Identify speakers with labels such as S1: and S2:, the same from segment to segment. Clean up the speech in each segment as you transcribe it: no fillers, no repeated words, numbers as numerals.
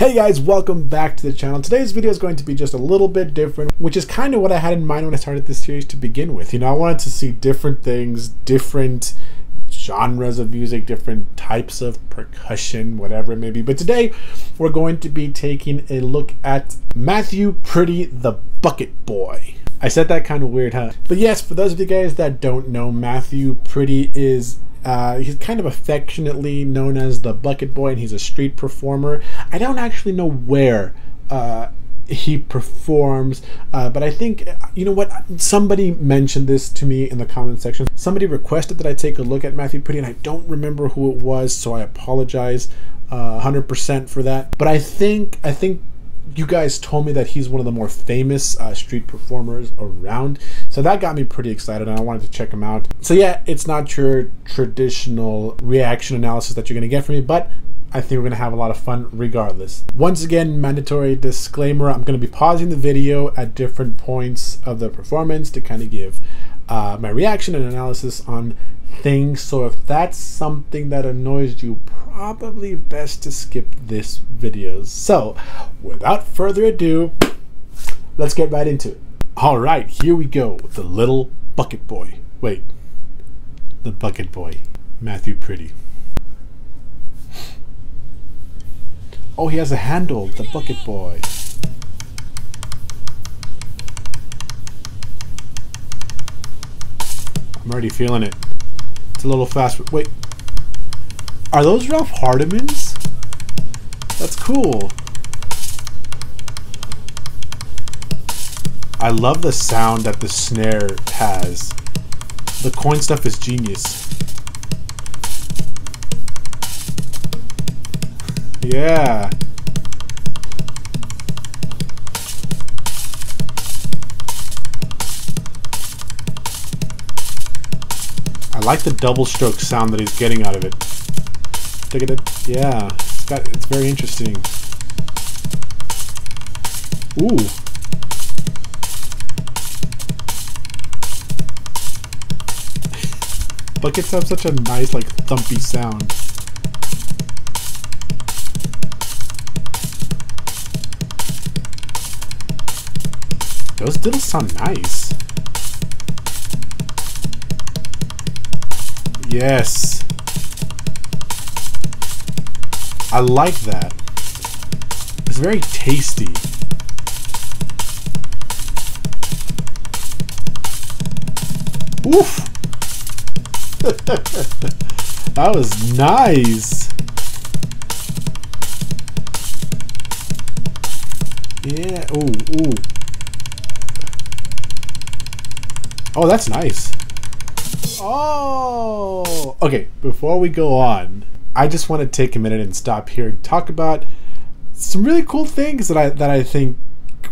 S1: Hey guys, welcome back to the channel. Today's video is going to be just a little bit different, which is kind of what I had in mind when I started this series to begin with. You know, I wanted to see different things, different genres of music, different types of percussion, whatever it may be. But today, we're going to be taking a look at Matthew Pretty the Bucket Boy. I said that kind of weird, huh? But yes, for those of you guys that don't know, Matthew Pretty is he's kind of affectionately known as the Bucket Boy, and he's a street performer. I don't actually know where he performs, but I think, you know what, somebody mentioned this to me in the comment section. Somebody requested that I take a look at Matthew Pretty, and I don't remember who it was, so I apologize 100% for that. But I think you guys told me that he's one of the more famous street performers around, so that got me pretty excited and I wanted to check him out. So yeah, it's not your traditional reaction analysis that you're gonna get from me, but I think we're gonna have a lot of fun regardless. Once again, mandatory disclaimer, I'm gonna be pausing the video at different points of the performance to kind of give my reaction and analysis on things. So if that's something that annoys you, probably best to skip this video. So without further ado, let's get right into it. All right, here we go with the little bucket boy. Wait, the bucket boy, Matthew Pretty. Oh, he has a handle, the bucket boy. I'm already feeling it. It's a little fast. Wait, are those Ralph Hardimans? That's cool. I love the sound that the snare has. The coin stuff is genius. Yeah. I like the double stroke sound that he's getting out of it. Yeah, it's very interesting. Ooh. Buckets have such a nice, like, thumpy sound. Those diddles sound nice. Yes. I like that. It's very tasty. Oof. That was nice. Yeah. Ooh, ooh. Oh, that's nice. Oh. Okay, before we go on, I just want to take a minute and stop here and talk about some really cool things that I think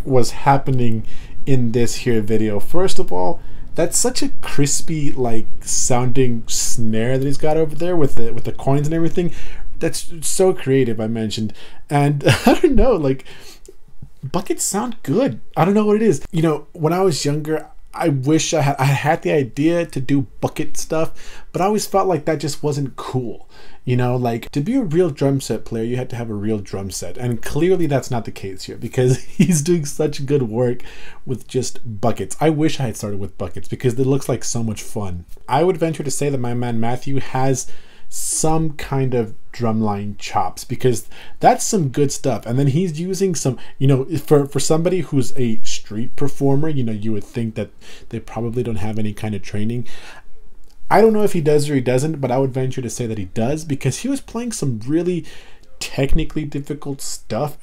S1: was happening in this here video. First of all, that's such a crispy, like, sounding snare that he's got over there with the coins and everything. That's so creative, I mentioned. And I don't know, like, buckets sound good. I don't know what it is. You know, when I was younger, I wish I had the idea to do bucket stuff, but I always felt like that just wasn't cool. You know, like, to be a real drum set player, you had to have a real drum set, and clearly that's not the case here, because he's doing such good work with just buckets. I wish I had started with buckets because it looks like so much fun. I would venture to say that my man Matthew has some kind of drumline chops, because that's some good stuff. And then he's using some, you know, for somebody who's a street performer, you know, you would think that they probably don't have any kind of training. I don't know if he does or he doesn't, but I would venture to say that he does, because he was playing some really technically difficult stuff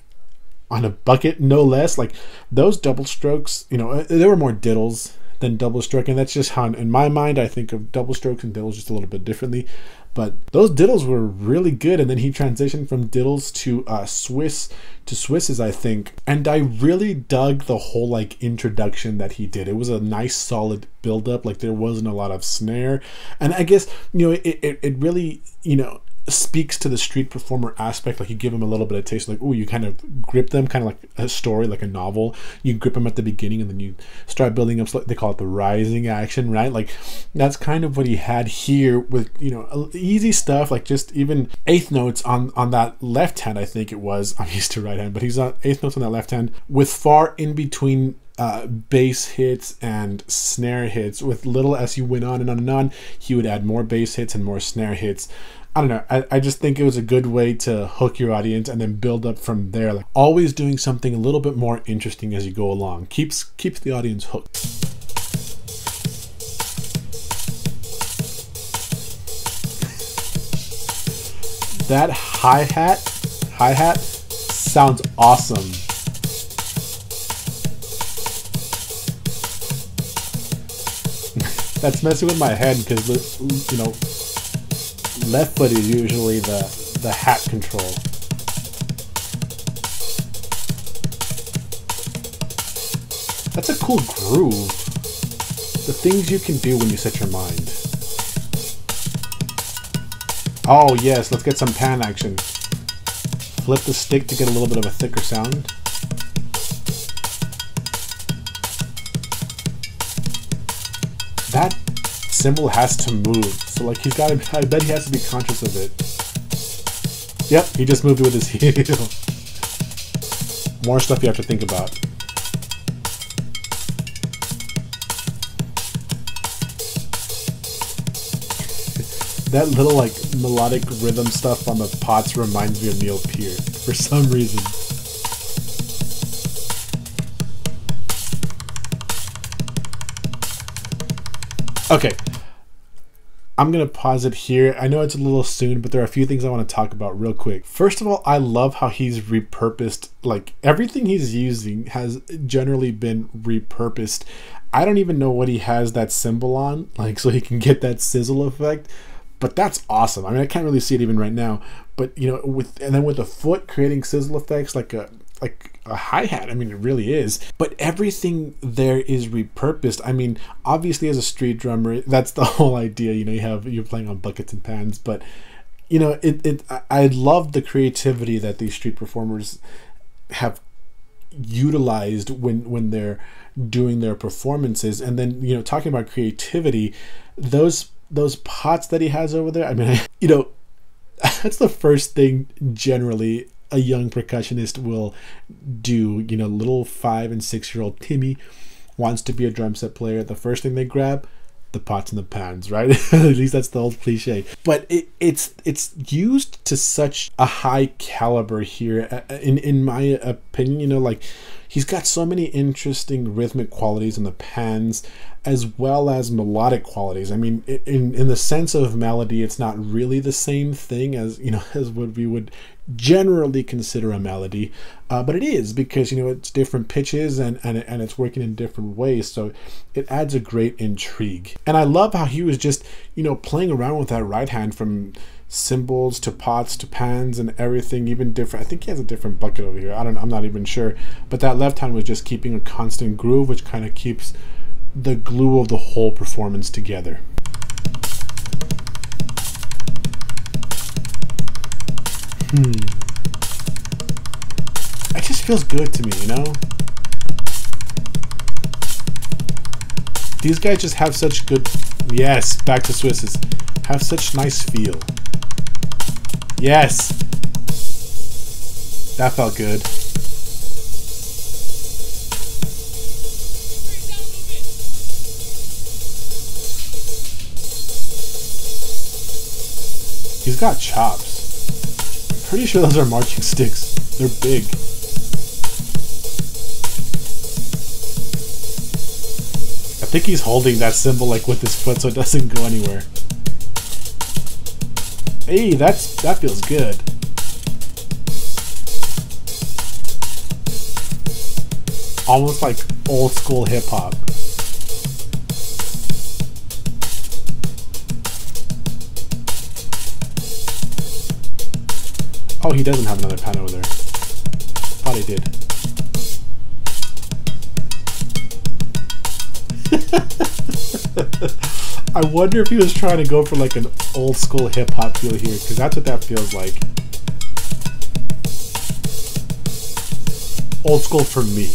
S1: on a bucket, no less. Like, those double strokes, you know, there were more diddles than double stroke, and that's just how in my mind I think of double strokes and diddles just a little bit differently. But those diddles were really good, and then he transitioned from diddles to Swisses, I think. And I really dug the whole, like, introduction that he did. It was a nice solid build up. Like, there wasn't a lot of snare, and I guess, you know, it really, you know, speaks to the street performer aspect. Like you give them a little bit of taste, like, oh, you kind of grip them, kind of like a story, like a novel. You grip them at the beginning and then you start building up. They call it the rising action, right? Like that's kind of what he had here with, you know, easy stuff, like just even eighth notes on that left hand. I think it was, I'm used to right hand, but he's on eighth notes on that left hand with far in between bass hits and snare hits. With little, as he went on and on and on, he would add more bass hits and more snare hits. I don't know, I just think it was a good way to hook your audience and then build up from there. Like always doing something a little bit more interesting as you go along keeps the audience hooked. That hi-hat sounds awesome. That's messing with my head because, you know, left foot is usually the hat control. That's a cool groove. The things you can do when you set your mind. Oh yes, let's get some pan action. Flip the stick to get a little bit of a thicker sound. That cymbal has to move, so like he's got to, I bet he has to be conscious of it. Yep, he just moved it with his heel. More stuff you have to think about. That little like melodic rhythm stuff on the pots reminds me of Neil Peart for some reason. Okay, I'm gonna pause it here. I know it's a little soon, but there are a few things I want to talk about real quick. First of all, I love how he's repurposed, like everything he's using has generally been repurposed. I don't even know what he has that cymbal on, like so he can get that sizzle effect, but that's awesome. I mean, I can't really see it even right now, but you know, and then with the foot creating sizzle effects like a hi-hat. I mean, it really is. But everything there is repurposed. I mean, obviously as a street drummer, that's the whole idea. You know, you're playing on buckets and pans, but you know, I love the creativity that these street performers have utilized when they're doing their performances. And then, you know, talking about creativity, those pots that he has over there, I mean, you know, that's the first thing generally a young percussionist will do. You know, little 5 and 6 year old Timmy wants to be a drum set player. The first thing they grab, the pots and the pans, right? At least that's the old cliche. But it's used to such a high caliber here, in my opinion. You know, like he's got so many interesting rhythmic qualities in the pans as well as melodic qualities. I mean, in the sense of melody, it's not really the same thing as, you know, as what we would generally consider a melody, but it is, because, you know, it's different pitches and it's working in different ways, so it adds a great intrigue. And I love how he was just, you know, playing around with that right hand, from cymbals to pots to pans and everything, even different. I think he has a different bucket over here. I don't know, I'm not even sure, but that left hand was just keeping a constant groove, which kind of keeps the glue of the whole performance together. It just feels good to me, you know? These guys just have such good, yes, back to Swiss's, have such nice feel. Yes! That felt good. He's got chops. Pretty sure those are marching sticks. They're big. I think he's holding that cymbal like with his foot so it doesn't go anywhere. Hey, that feels good. Almost like old school hip hop. Oh, he doesn't have another pan over there. Thought he did. I wonder if he was trying to go for like an old school hip hop feel here, because that's what that feels like. Old school for me.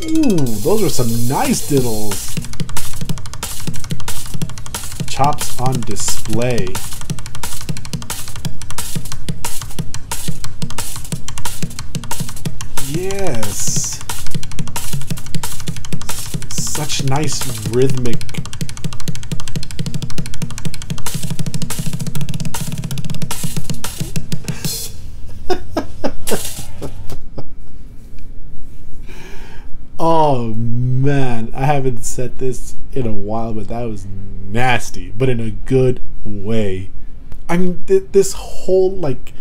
S1: Ooh, those are some nice diddles. Chops on display. Yes. Such nice rhythmic. Oh man, I haven't said this in a while, but that was nasty, but in a good way. I mean, this whole like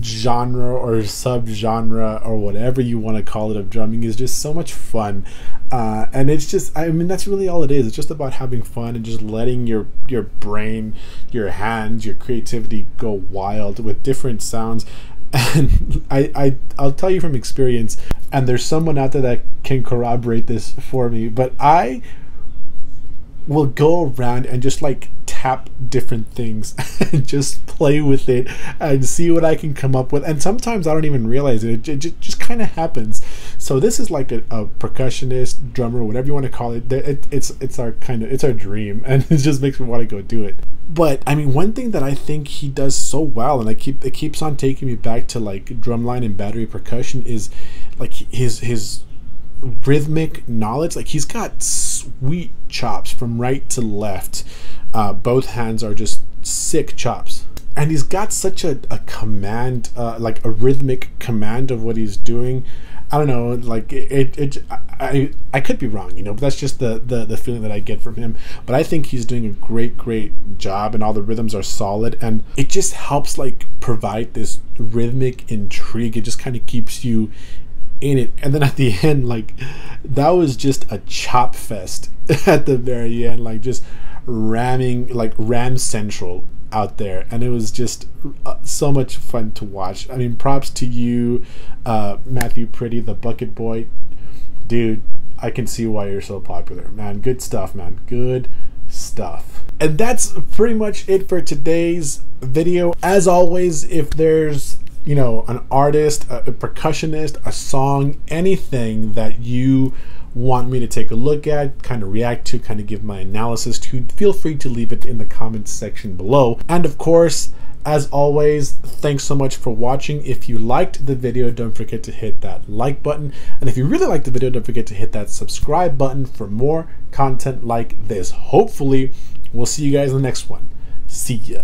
S1: genre or subgenre or whatever you want to call it of drumming is just so much fun, and it's just, I mean, that's really all it is. It's just about having fun and just letting your brain, your hands, your creativity go wild with different sounds. And I'll tell you from experience, and there's someone out there that can corroborate this for me, but I will go around and just like tap different things and just play with it and see what I can come up with, and sometimes I don't even realize it. It just kind of happens. So this is like a percussionist, drummer, whatever you want to call it. It's our kind of, it's our dream, and it just makes me want to go do it. But I mean, one thing that I think he does so well, and it keeps on taking me back to like drumline and battery percussion, is like his rhythmic knowledge. Like, he's got sweet chops from right to left. Both hands are just sick chops, and he's got such a command, like a rhythmic command of what he's doing. I don't know, like I could be wrong, you know, but that's just the feeling that I get from him. But I think he's doing a great job, and all the rhythms are solid, and it just helps like provide this rhythmic intrigue. It just kind of keeps you in it. And then at the end, like, that was just a chop fest at the very end, like just ramming, like Ram Central out there, and it was just so much fun to watch. I mean, props to you, Matthew Pretty, the Bucket Boy. Dude, I can see why you're so popular, man. Good stuff, man. Good stuff. And that's pretty much it for today's video. As always, if there's, you know, an artist, a percussionist, a song, anything that you want me to take a look at, kind of react to, kind of give my analysis to, feel free to leave it in the comments section below. And of course, as always, thanks so much for watching. If you liked the video, don't forget to hit that like button. And if you really liked the video, don't forget to hit that subscribe button for more content like this. Hopefully, we'll see you guys in the next one. See ya.